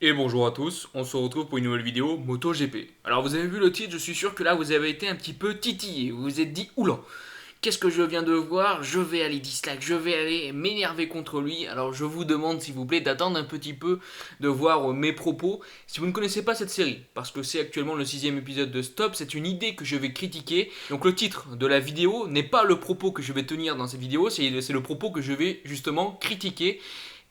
Et bonjour à tous, on se retrouve pour une nouvelle vidéo MotoGP. Alors vous avez vu le titre, je suis sûr que là vous avez été un petit peu titillé, vous vous êtes dit oula, qu'est-ce que je viens de voir? Je vais aller dislike, je vais aller m'énerver contre lui. Alors je vous demande s'il vous plaît d'attendre un petit peu, de voir mes propos. Si vous ne connaissez pas cette série, parce que c'est actuellement le sixième épisode de Stop, c'est une idée que je vais critiquer. Donc le titre de la vidéo n'est pas le propos que je vais tenir dans cette vidéo, c'est le propos que je vais justement critiquer.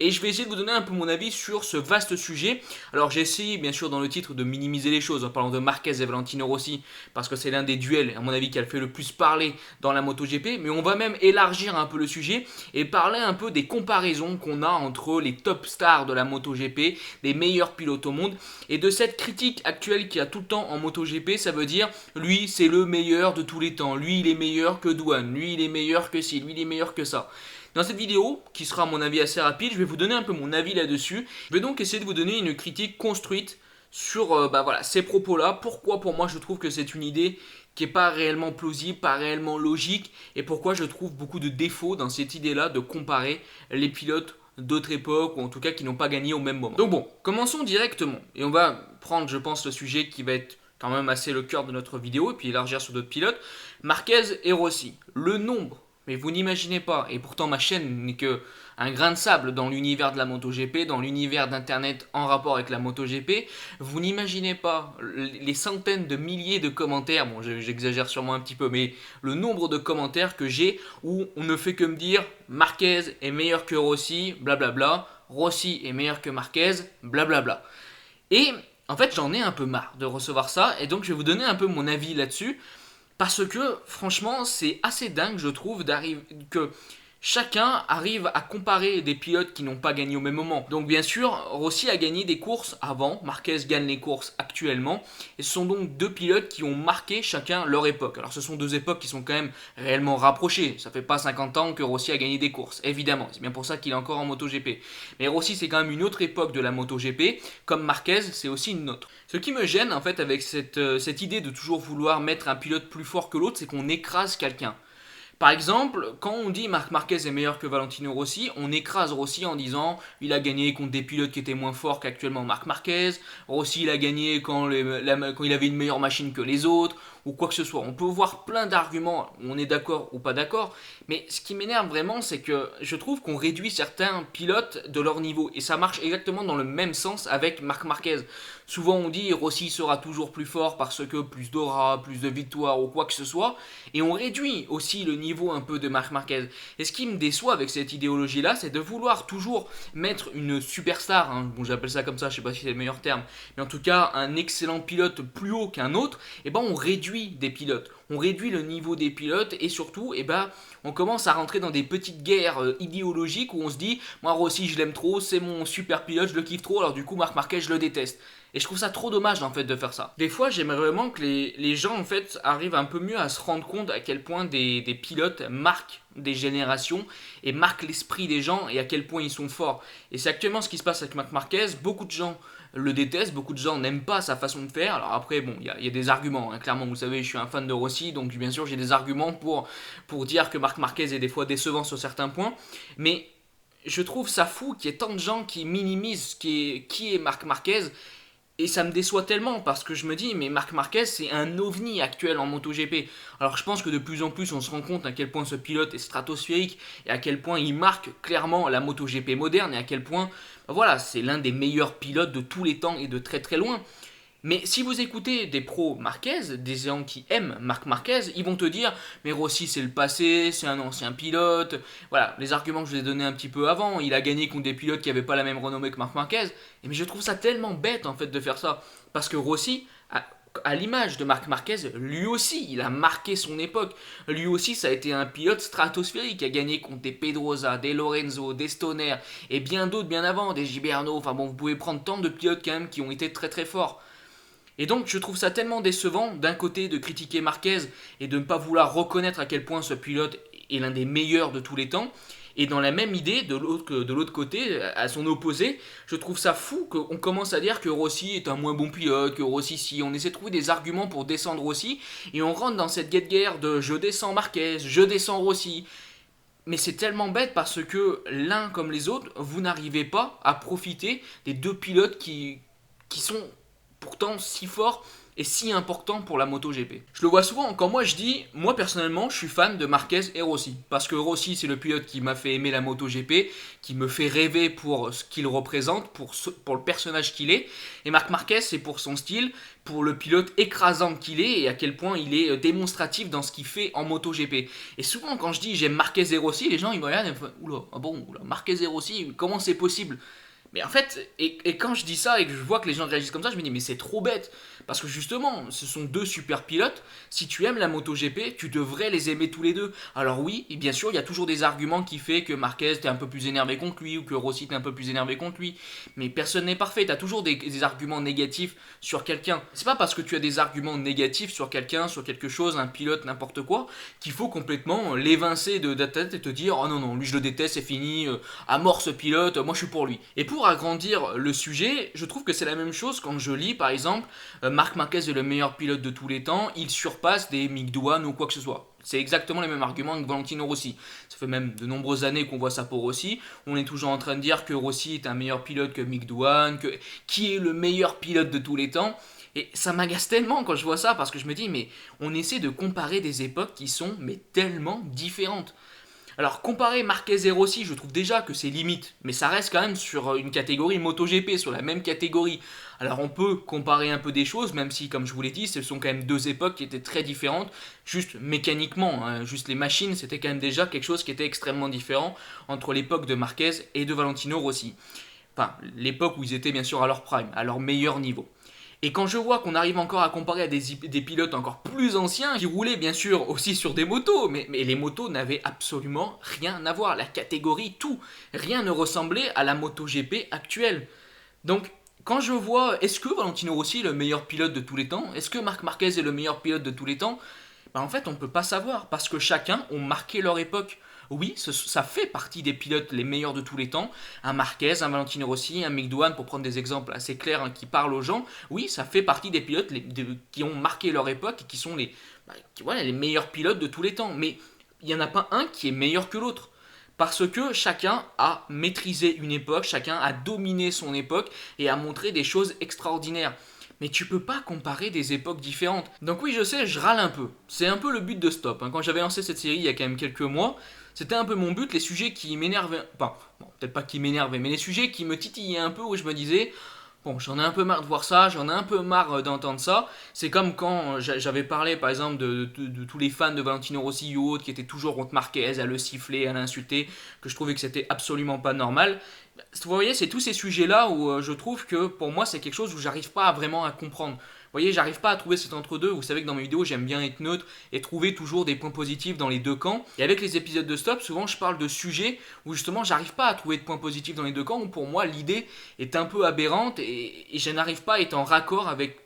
Et je vais essayer de vous donner un peu mon avis sur ce vaste sujet. Alors j'ai essayé bien sûr dans le titre de minimiser les choses en parlant de Marquez et Valentino Rossi, parce que c'est l'un des duels à mon avis qui a fait le plus parler dans la MotoGP, mais on va même élargir un peu le sujet et parler un peu des comparaisons qu'on a entre les top stars de la MotoGP, des meilleurs pilotes au monde, et de cette critique actuelle qu'il y a tout le temps en MotoGP. Ça veut dire lui c'est le meilleur de tous les temps, lui il est meilleur que Douane, lui il est meilleur que ci, lui il est meilleur que ça. Dans cette vidéo, qui sera à mon avis assez rapide, je vais vous donner un peu mon avis là-dessus. Je vais donc essayer de vous donner une critique construite sur ces propos-là. Pourquoi pour moi je trouve que c'est une idée qui n'est pas réellement plausible, pas réellement logique, et pourquoi je trouve beaucoup de défauts dans cette idée-là de comparer les pilotes d'autres époques, ou en tout cas qui n'ont pas gagné au même moment. Donc bon, commençons directement, et on va prendre je pense le sujet qui va être quand même assez le cœur de notre vidéo, et puis élargir sur d'autres pilotes. Marquez et Rossi. Le nombre, mais vous n'imaginez pas, et pourtant ma chaîne n'est que un grain de sable dans l'univers de la MotoGP, dans l'univers d'Internet en rapport avec la MotoGP, vous n'imaginez pas les centaines de milliers de commentaires, bon j'exagère sûrement un petit peu, mais le nombre de commentaires que j'ai où on ne fait que me dire Marquez est meilleur que Rossi, blablabla, Rossi est meilleur que Marquez, blablabla. Et en fait j'en ai un peu marre de recevoir ça, et donc je vais vous donner un peu mon avis là-dessus. Parce que franchement, c'est assez dingue, je trouve, que chacun arrive à comparer des pilotes qui n'ont pas gagné au même moment. Donc bien sûr, Rossi a gagné des courses avant, Marquez gagne les courses actuellement, et ce sont donc deux pilotes qui ont marqué chacun leur époque. Alors ce sont deux époques qui sont quand même réellement rapprochées, ça fait pas 50 ans que Rossi a gagné des courses, évidemment, c'est bien pour ça qu'il est encore en MotoGP. Mais Rossi c'est quand même une autre époque de la MotoGP, comme Marquez c'est aussi une autre. Ce qui me gêne en fait avec cette idée de toujours vouloir mettre un pilote plus fort que l'autre, c'est qu'on écrase quelqu'un. Par exemple, quand on dit Marc Marquez est meilleur que Valentino Rossi, on écrase Rossi en disant il a gagné contre des pilotes qui étaient moins forts qu'actuellement Marc Marquez, Rossi il a gagné quand il avait une meilleure machine que les autres, ou quoi que ce soit. On peut voir plein d'arguments, on est d'accord ou pas d'accord, mais ce qui m'énerve vraiment, c'est que je trouve qu'on réduit certains pilotes de leur niveau, et ça marche exactement dans le même sens avec Marc Marquez. Souvent on dit Rossi sera toujours plus fort parce que plus d'aura, plus de victoires ou quoi que ce soit, et on réduit aussi le niveau un peu de Marc Marquez. Et ce qui me déçoit avec cette idéologie-là, c'est de vouloir toujours mettre une superstar, hein, bon j'appelle ça comme ça, je sais pas si c'est le meilleur terme, mais en tout cas un excellent pilote plus haut qu'un autre, et ben on réduit des pilotes. On réduit le niveau des pilotes et surtout, on commence à rentrer dans des petites guerres idéologiques où on se dit, moi Rossi je l'aime trop, c'est mon super pilote, je le kiffe trop, alors du coup Marc Marquez je le déteste. Et je trouve ça trop dommage en fait de faire ça. Des fois j'aimerais vraiment que les gens en fait arrivent un peu mieux à se rendre compte à quel point des pilotes marquent des générations et marquent l'esprit des gens et à quel point ils sont forts. Et c'est actuellement ce qui se passe avec Marc Marquez. Beaucoup de gens le détestent, beaucoup de gens n'aiment pas sa façon de faire. Alors après, bon, il y a des arguments. Hein. Clairement, vous savez, je suis un fan de Rossi, donc bien sûr j'ai des arguments pour dire que Marc Marquez est des fois décevant sur certains points. Mais je trouve ça fou qu'il y ait tant de gens qui minimisent qui est Marc Marquez. Et ça me déçoit tellement parce que je me dis, mais Marc Marquez, c'est un ovni actuel en MotoGP. Alors je pense que de plus en plus, on se rend compte à quel point ce pilote est stratosphérique et à quel point il marque clairement la MotoGP moderne et à quel point, voilà, c'est l'un des meilleurs pilotes de tous les temps et de très très loin. Mais si vous écoutez des pros Marquez, des gens qui aiment Marc Marquez, ils vont te dire mais Rossi c'est le passé, c'est un ancien pilote. Voilà, les arguments que je vous ai donnés un petit peu avant, il a gagné contre des pilotes qui n'avaient pas la même renommée que Marc Marquez. Et mais je trouve ça tellement bête en fait de faire ça. Parce que Rossi, à l'image de Marc Marquez, lui aussi, il a marqué son époque. Lui aussi, ça a été un pilote stratosphérique qui a gagné contre des Pedrosa, des Lorenzo, des Stoner et bien d'autres bien avant, des Gibernau. Enfin bon, vous pouvez prendre tant de pilotes quand même qui ont été très très forts. Et donc je trouve ça tellement décevant d'un côté de critiquer Marquez et de ne pas vouloir reconnaître à quel point ce pilote est l'un des meilleurs de tous les temps. Et dans la même idée, de l'autre côté, à son opposé, je trouve ça fou qu'on commence à dire que Rossi est un moins bon pilote, que Rossi si. On essaie de trouver des arguments pour descendre Rossi, et on rentre dans cette guerre de je descends Marquez, je descends Rossi. Mais c'est tellement bête parce que l'un comme les autres, vous n'arrivez pas à profiter des deux pilotes qui sont pourtant si forts et si importants pour la MotoGP. Je le vois souvent quand moi je dis, moi personnellement, je suis fan de Marquez et Rossi. Parce que Rossi, c'est le pilote qui m'a fait aimer la MotoGP, qui me fait rêver pour ce qu'il représente, pour le personnage qu'il est. Et Marc Marquez, c'est pour son style, pour le pilote écrasant qu'il est et à quel point il est démonstratif dans ce qu'il fait en MotoGP. Et souvent, quand je dis j'aime Marquez et Rossi, les gens ils me regardent et me font oula, ah bon, oula, Marquez et Rossi, comment c'est possible? Mais en fait, et quand je dis ça et que je vois que les gens réagissent comme ça, je me dis mais c'est trop bête. Parce que justement, ce sont deux super pilotes. Si tu aimes la MotoGP, tu devrais les aimer tous les deux. Alors oui, et bien sûr, il y a toujours des arguments qui font que Marquez t'es un peu plus énervé contre lui ou que Rossi t'es un peu plus énervé contre lui. Mais personne n'est parfait. T'as toujours des arguments négatifs sur quelqu'un. C'est pas parce que tu as des arguments négatifs sur quelqu'un, sur quelque chose, un pilote, n'importe quoi, qu'il faut complètement l'évincer de ta tête et te dire oh non non, lui je le déteste, c'est fini, à mort ce pilote, moi je suis pour lui. Et pour agrandir le sujet, je trouve que c'est la même chose quand je lis par exemple Marc Marquez est le meilleur pilote de tous les temps, il surpasse des Mick Doohan ou quoi que ce soit. C'est exactement les mêmes arguments que Valentino Rossi. Ça fait même de nombreuses années qu'on voit ça pour Rossi. On est toujours en train de dire que Rossi est un meilleur pilote que Mick Doohan, qui est le meilleur pilote de tous les temps. Et ça m'agace tellement quand je vois ça parce que je me dis mais on essaie de comparer des époques qui sont mais tellement différentes. Alors, comparer Marquez et Rossi, je trouve déjà que c'est limite, mais ça reste quand même sur une catégorie MotoGP, sur la même catégorie. Alors, on peut comparer un peu des choses, même si, comme je vous l'ai dit, ce sont quand même deux époques qui étaient très différentes, juste mécaniquement, hein, juste les machines, c'était quand même déjà quelque chose qui était extrêmement différent entre l'époque de Marquez et de Valentino Rossi. Enfin, l'époque où ils étaient bien sûr à leur prime, à leur meilleur niveau. Et quand je vois qu'on arrive encore à comparer à des pilotes encore plus anciens, qui roulaient bien sûr aussi sur des motos, mais les motos n'avaient absolument rien à voir. La catégorie, tout. Rien ne ressemblait à la MotoGP actuelle. Donc, quand je vois, est-ce que Valentino Rossi est le meilleur pilote de tous les temps? Est-ce que Marc Marquez est le meilleur pilote de tous les temps? Ben, en fait, on ne peut pas savoir, parce que chacun ont marqué leur époque. Oui, ça fait partie des pilotes les meilleurs de tous les temps. Un Marquez, un Valentino Rossi, un Mick Doohan, pour prendre des exemples assez clairs hein, qui parlent aux gens. Oui, ça fait partie des pilotes qui ont marqué leur époque et qui sont voilà, les meilleurs pilotes de tous les temps. Mais il n'y en a pas un qui est meilleur que l'autre. Parce que chacun a maîtrisé une époque, chacun a dominé son époque et a montré des choses extraordinaires. Mais tu peux pas comparer des époques différentes. Donc oui, je sais, je râle un peu. C'est un peu le but de Stop. Hein. Quand j'avais lancé cette série il y a quand même quelques mois, c'était un peu mon but, les sujets qui m'énervaient, enfin, bon, peut-être pas qui m'énervaient, mais les sujets qui me titillaient un peu, où je me disais, bon, j'en ai un peu marre de voir ça, j'en ai un peu marre d'entendre ça. C'est comme quand j'avais parlé, par exemple, de tous les fans de Valentino Rossi ou autres qui étaient toujours contre Marquez, à le siffler, à l'insulter, que je trouvais que c'était absolument pas normal. Vous voyez, c'est tous ces sujets-là où je trouve que pour moi, c'est quelque chose où j'arrive pas vraiment à comprendre. Vous voyez, j'arrive pas à trouver cet entre-deux. Vous savez que dans mes vidéos, j'aime bien être neutre et trouver toujours des points positifs dans les deux camps. Et avec les épisodes de Stop, souvent je parle de sujets où justement j'arrive pas à trouver de points positifs dans les deux camps, où pour moi l'idée est un peu aberrante et je n'arrive pas à être en raccord avec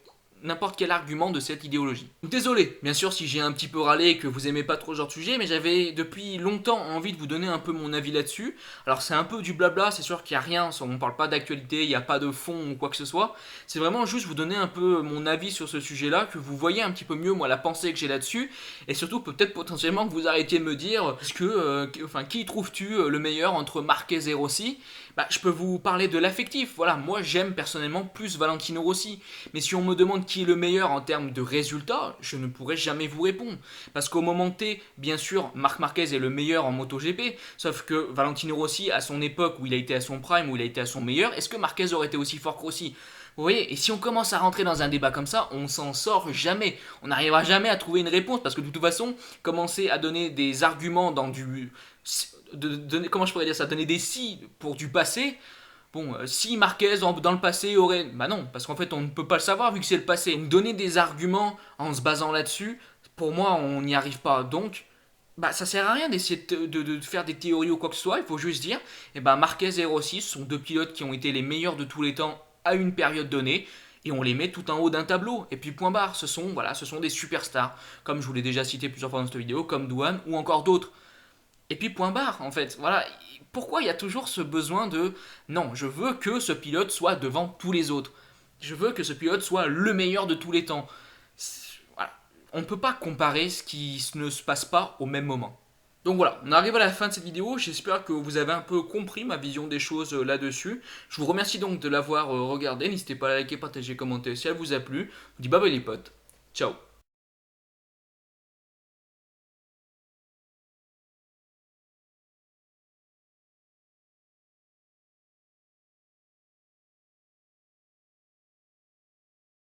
n'importe quel argument de cette idéologie. Désolé, bien sûr, si j'ai un petit peu râlé et que vous aimez pas trop ce genre de sujet, mais j'avais depuis longtemps envie de vous donner un peu mon avis là-dessus. Alors c'est un peu du blabla, c'est sûr qu'il n'y a rien, on ne parle pas d'actualité, il n'y a pas de fond ou quoi que ce soit. C'est vraiment juste vous donner un peu mon avis sur ce sujet-là, que vous voyez un petit peu mieux moi la pensée que j'ai là-dessus, et surtout peut-être potentiellement que vous arrêtiez de me dire, qui trouves-tu le meilleur entre Marquez et Rossi? Bah, je peux vous parler de l'affectif. Voilà, moi j'aime personnellement plus Valentino Rossi. Mais si on me demande qui est le meilleur en termes de résultats, je ne pourrai jamais vous répondre. Parce qu'au moment T, bien sûr, Marc Marquez est le meilleur en MotoGP. Sauf que Valentino Rossi, à son époque où il a été à son prime, où il a été à son meilleur, est-ce que Marquez aurait été aussi fort que Rossi? Vous voyez, et si on commence à rentrer dans un débat comme ça, on s'en sort jamais. On n'arrivera jamais à trouver une réponse parce que de toute façon, commencer à donner des arguments dans du comment je pourrais dire ça, donner des si pour du passé. Bon, si Marquez dans le passé aurait... Bah non, parce qu'en fait on ne peut pas le savoir vu que c'est le passé. Donc donner des arguments en se basant là-dessus, pour moi on n'y arrive pas. Donc, bah ça sert à rien d'essayer de faire des théories ou quoi que ce soit. Il faut juste dire, Marquez et Rossi sont deux pilotes qui ont été les meilleurs de tous les temps à une période donnée. Et on les met tout en haut d'un tableau. Et puis point barre, ce sont des superstars. Comme je vous l'ai déjà cité plusieurs fois dans cette vidéo, comme Doohan ou encore d'autres. Et puis point barre en fait, voilà. Pourquoi il y a toujours ce besoin de non, je veux que ce pilote soit devant tous les autres. Je veux que ce pilote soit le meilleur de tous les temps. Voilà. On ne peut pas comparer ce qui ne se passe pas au même moment. Donc voilà, on arrive à la fin de cette vidéo, j'espère que vous avez un peu compris ma vision des choses là-dessus. Je vous remercie donc de l'avoir regardé, n'hésitez pas à liker, partager, commenter si elle vous a plu. Je vous dis bye bye les potes, ciao.